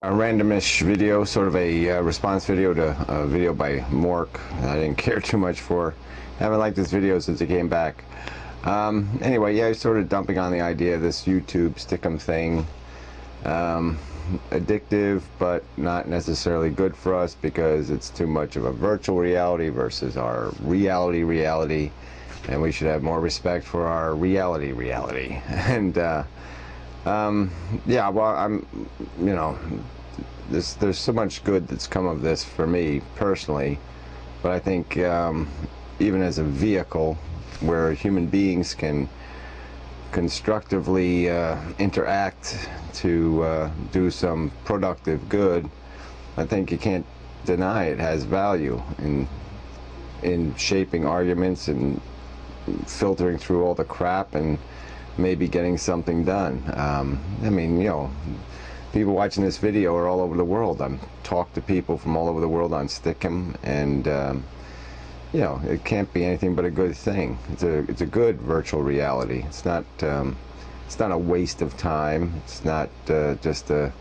A randomish video, sort of a response video to a video by Mork. I didn't care too much for. Haven't liked this video since it came back. Anyway, yeah, sort of dumping on the idea of this YouTube Stickam thing. Addictive, but not necessarily good for us because it's too much of a virtual reality versus our reality, and we should have more respect for our reality. And yeah, well, there's so much good that's come of this for me personally, but I think even as a vehicle where human beings can constructively interact to do some productive good, I think you can't deny it has value in shaping arguments and filtering through all the crap and maybe getting something done. I mean, you know, people watching this video are all over the world. I'm talked to people from all over the world on Stickam, and you know, it can't be anything but a good thing. It's a good virtual reality. It's not a waste of time. It's not just a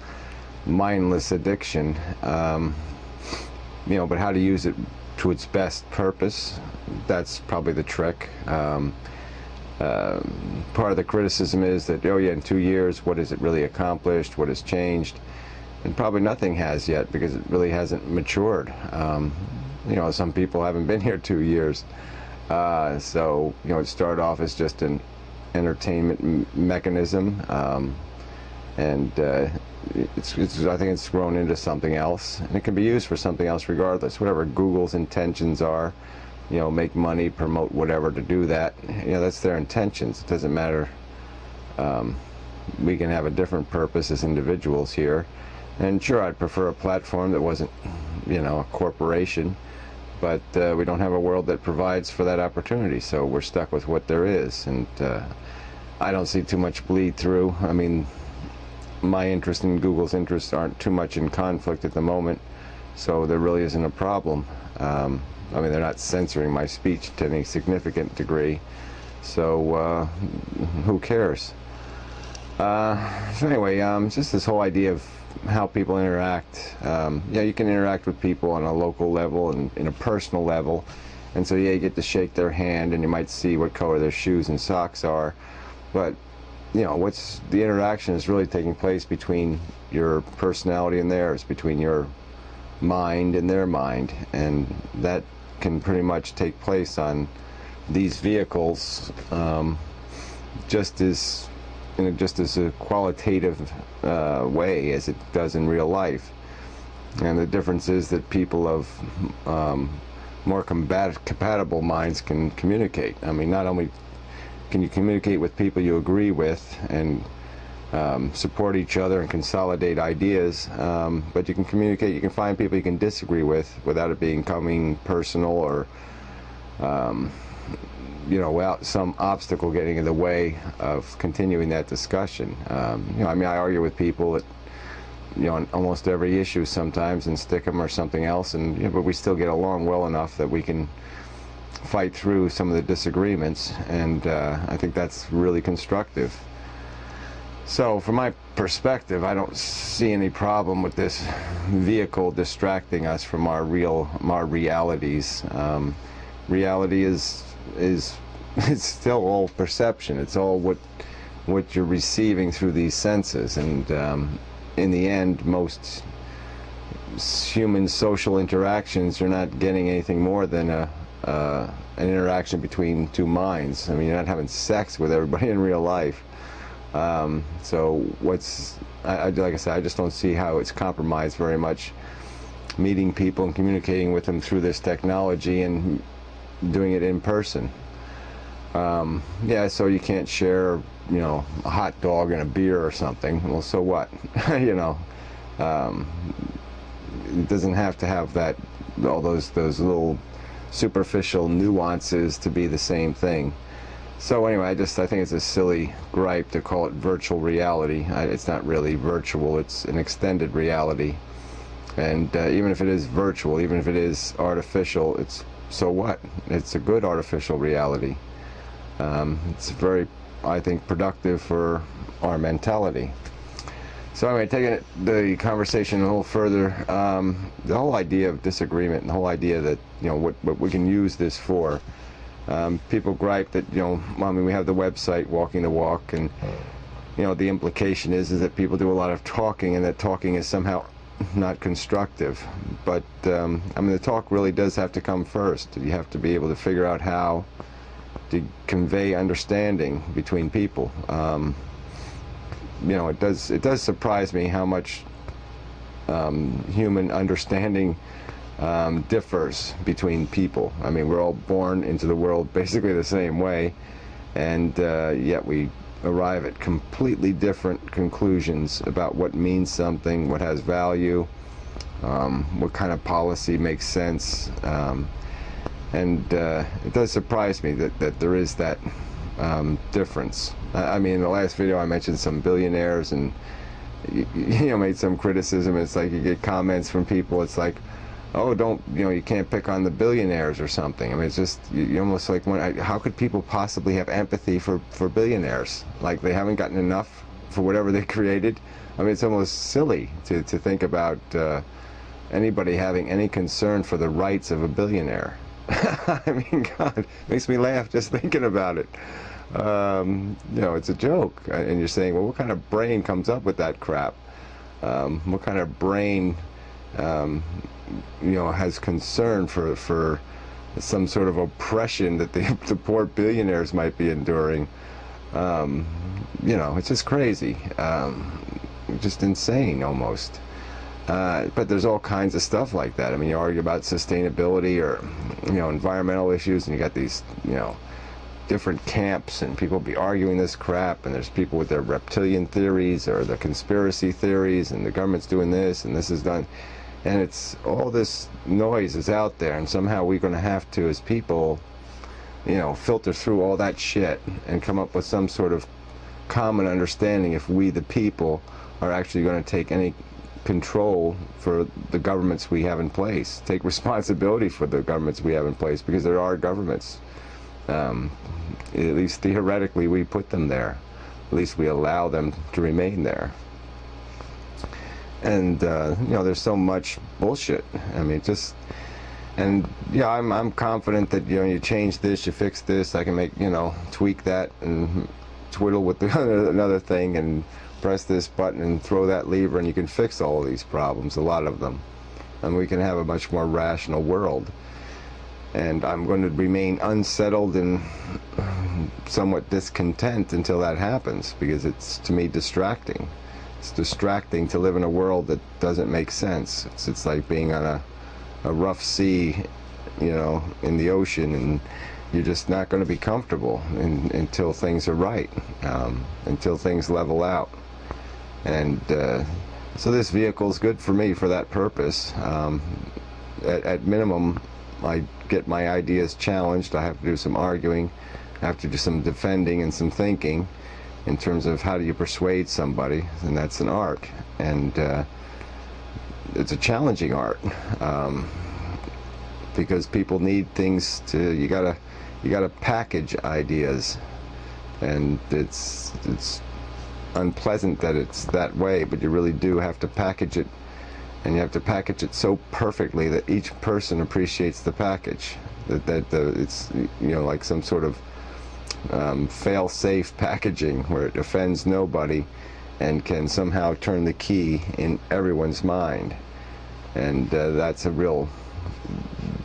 mindless addiction. You know, but how to use it to its best purpose, that's probably the trick. Part of the criticism is that, oh yeah, in 2 years, what has it really accomplished? What has changed? And probably nothing has yet, because it really hasn't matured. You know, some people haven't been here 2 years. So, you know, it started off as just an entertainment mechanism, and I think it's grown into something else, and it can be used for something else regardless. Whatever Google's intentions are, you know, make money, promote whatever to do that, you know, that's their intentions. It doesn't matter. We can have a different purpose as individuals here, and sure, I'd prefer a platform that wasn't, you know, a corporation, but we don't have a world that provides for that opportunity, so we're stuck with what there is, and I don't see too much bleed through. I mean, my interest and Google's interests aren't too much in conflict at the moment, so there really isn't a problem. I mean, they're not censoring my speech to any significant degree, so who cares? So anyway, just this whole idea of how people interact. Yeah, you can interact with people on a local level and in a personal level, and so yeah, you get to shake their hand and you might see what color their shoes and socks are, but you know, what's the interaction is really taking place between your personality and theirs, between your mind and their mind, and that can pretty much take place on these vehicles just as a qualitative way as it does in real life. And the difference is that people of more compatible minds can communicate. I mean, not only can you communicate with people you agree with and support each other and consolidate ideas, but you can communicate, you can find people you can disagree with without it becoming personal or you know, without some obstacle getting in the way of continuing that discussion. You know, I mean, I argue with people that, you know, on almost every issue sometimes, and Stickam or something else, and you know, but we still get along well enough that we can fight through some of the disagreements, and I think that's really constructive. So from my perspective, I don't see any problem with this vehicle distracting us from our realities. Reality is it's still all perception. It's all what you're receiving through these senses, and in the end, most human social interactions, you're not getting anything more than an interaction between two minds. I mean, you're not having sex with everybody in real life. So like I said, I just don't see how it's compromised very much, meeting people and communicating with them through this technology and doing it in person. Yeah, so you can't share, you know, a hot dog and a beer or something. Well, so what? You know, it doesn't have to have all those little superficial nuances to be the same thing. So anyway, I think it's a silly gripe to call it virtual reality. It's not really virtual, it's an extended reality. And even if it is virtual, even if it is artificial, so what? It's a good artificial reality. It's very, I think, productive for our mentality. So anyway, taking the conversation a little further, the whole idea of disagreement and the whole idea that, you know, what we can use this for. People gripe that, you know, I mean, we have the website Walking the Walk, and, you know, the implication is that people do a lot of talking, and that talking is somehow not constructive. But I mean, the talk really does have to come first. You have to be able to figure out how to convey understanding between people. You know, it does surprise me how much human understanding differs between people. I mean, we're all born into the world basically the same way, and yet we arrive at completely different conclusions about what means something, what has value, what kind of policy makes sense, and it does surprise me that there is that difference. I mean, in the last video I mentioned some billionaires, and you know, made some criticism. It's like you get comments from people, it's like, oh, don't, you know, you can't pick on the billionaires or something. I mean, it's just, you almost like, how could people possibly have empathy for billionaires? Like, they haven't gotten enough for whatever they created? I mean, it's almost silly to think about anybody having any concern for the rights of a billionaire. I mean, God, it makes me laugh just thinking about it. You know, it's a joke. And you're saying, well, what kind of brain comes up with that crap? What kind of brain you know, has concern for some sort of oppression that the poor billionaires might be enduring? You know, it's just crazy, just insane almost. But there's all kinds of stuff like that. I mean, you argue about sustainability or, you know, environmental issues, and you got these, you know, different camps, and people be arguing this crap, and there's people with their reptilian theories or the conspiracy theories, and the government's doing this and this is done. And it's all this noise is out there, and somehow we're going to have to, as people, you know, filter through all that shit and come up with some sort of common understanding if we, the people, are actually going to take any control for the governments we have in place, take responsibility for the governments we have in place, because there are governments. At least theoretically we put them there. At least we allow them to remain there. And you know, there's so much bullshit. I mean, just, and yeah, I'm confident that, you know, you change this, you fix this, I can make, you know, tweak that and twiddle with another thing and press this button and throw that lever, and you can fix all of these problems, a lot of them, and we can have a much more rational world. And I'm going to remain unsettled and somewhat discontent until that happens, because it's, to me, distracting. It's distracting to live in a world that doesn't make sense. It's like being on a rough sea, you know, in the ocean, and you're just not going to be comfortable until things are right, until things level out. And so this vehicle is good for me for that purpose. At minimum, I get my ideas challenged. I have to do some arguing, I have to do some defending and some thinking in terms of how do you persuade somebody, and that's an art, and it's a challenging art, because people need things to, you gotta package ideas, and it's unpleasant that it's that way, but you really do have to package it, and you have to package it so perfectly that each person appreciates the package, that it's, you know, like some sort of fail-safe packaging where it offends nobody and can somehow turn the key in everyone's mind. And that's a real,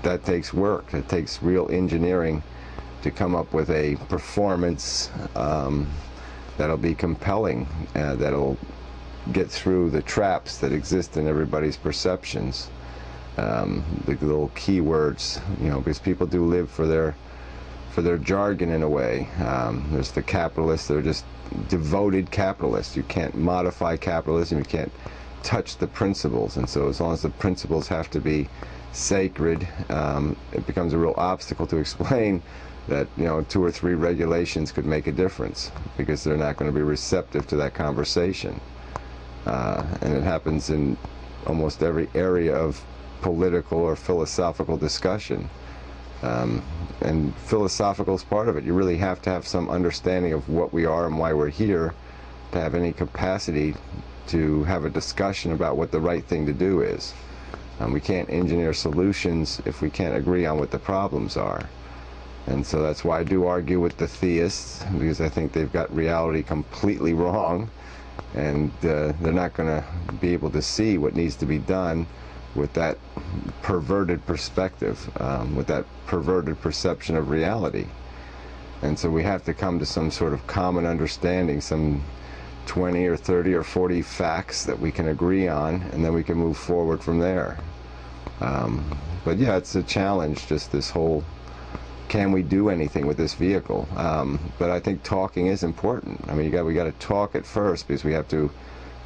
that takes work. It takes real engineering to come up with a performance that'll be compelling, that'll get through the traps that exist in everybody's perceptions, the little keywords, you know, because people do live for their jargon in a way. There's the capitalists that are just devoted capitalists. You can't modify capitalism, you can't touch the principles, and so as long as the principles have to be sacred, it becomes a real obstacle to explain that, you know, 2 or 3 regulations could make a difference, because they're not going to be receptive to that conversation. And it happens in almost every area of political or philosophical discussion. And philosophical is part of it. You really have to have some understanding of what we are and why we're here to have any capacity to have a discussion about what the right thing to do is. We can't engineer solutions if we can't agree on what the problems are. And so that's why I do argue with the theists, because I think they've got reality completely wrong, and they're not going to be able to see what needs to be done with that perverted perspective, with that perverted perception of reality. And so we have to come to some sort of common understanding, some 20 or 30 or 40 facts that we can agree on, and then we can move forward from there. But yeah, it's a challenge, just this whole, can we do anything with this vehicle? But I think talking is important. I mean, we got to talk at first, because we have to,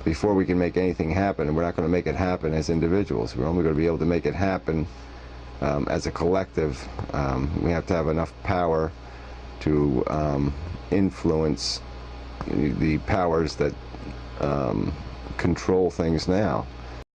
before we can make anything happen, and we're not going to make it happen as individuals. We're only going to be able to make it happen as a collective. We have to have enough power to influence the powers that control things now.